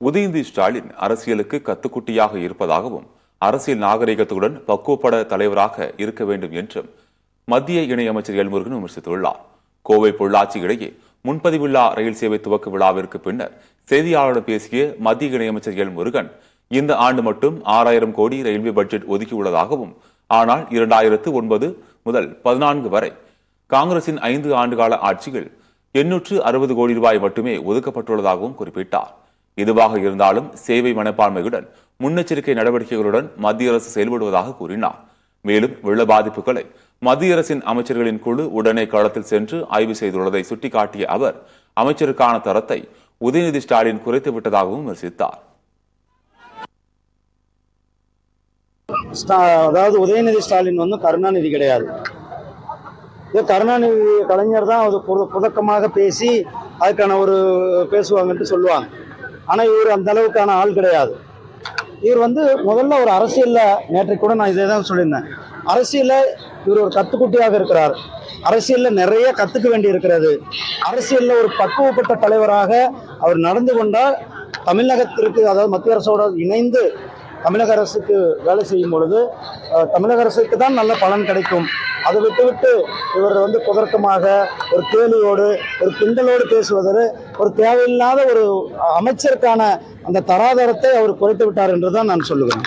உதயநிதி ஸ்டாலின் அரசியலுக்கு கத்துக்குட்டியாக இருப்பதாகவும் அரசியல் நாகரிகத்துடன் பக்குவப்பட தலைவராக இருக்க வேண்டும் என்றும் மத்திய இணையமைச்சர் எல்முருகன் விமர்சித்துள்ளார். கோவை பொள்ளாச்சி இடையே முன்பதிவில்லா ரயில் சேவை துவக்க விழாவிற்கு பின்னர் செய்தியாளர்களிடம் பேசிய மத்திய இணையமைச்சர் எல்முருகன், இந்த ஆண்டு மட்டும் 6000 கோடி ரயில்வே பட்ஜெட் ஒதுக்கியுள்ளதாகவும், ஆனால் 2009 முதல் 14 வரை காங்கிரசின் 5 ஆண்டுகால ஆட்சியில் 860 கோடி ரூபாய் மட்டுமே ஒதுக்கப்பட்டுள்ளதாகவும் குறிப்பிட்டார். இதுவாக இருந்தாலும் சேவை மனப்பான்மையுடன் முன்னெச்சரிக்கை நடவடிக்கைகளுடன் மத்திய அரசு செயல்படுவதாக கூறினார். மேலும் வெள்ள பாதிப்புகளை மத்திய அரசின் அமைச்சர்களின் குழு உடனே களத்தில் சென்று ஆய்வு செய்துள்ளதை சுட்டிக்காட்டிய அவர், அமைச்சருக்கான தரத்தை உதயநிதி ஸ்டாலின் குறைத்து விட்டதாகவும் விமர்சித்தார். அதாவது உதயநிதி ஸ்டாலின் கருணாநிதி கிடையாது. கருணாநிதி கலைஞர் தான் அது புதக்கமாக பேசி அதுக்கான ஒரு பேசுவாங்கன்ட்டு சொல்லுவாங்க. ஆனால் இவர் அந்த அளவுக்கான ஆள் கிடையாது. இவர் முதல்ல ஒரு அரசியலில், நேற்று கூட நான் இதே தான் சொல்லியிருந்தேன், அரசியலில் இவர் ஒரு கத்துக்குட்டியாக இருக்கிறார். அரசியலில் நிறைய கற்றுக்க வேண்டி இருக்கிறது. அரசியலில் ஒரு பக்குவப்பட்ட தலைவராக அவர் நடந்து கொண்டால் தமிழகத்திற்கு, அதாவது மத்திய அரசோடு இணைந்து தமிழக அரசுக்கு வேலை செய்யும் பொழுது தமிழக அரசுக்கு தான் நல்ல பலன் கிடைக்கும். அதை விட்டுவிட்டு இவர் குதர்க்கமாக ஒரு கேலியோடு ஒரு கிண்டலோடு பேசுவதற்கு ஒரு தேவையில்லாத ஒரு அமைச்சருக்கான அந்த தராதரத்தை அவர் குறைத்து விட்டார் என்றுதான் நான் சொல்லுவேன்.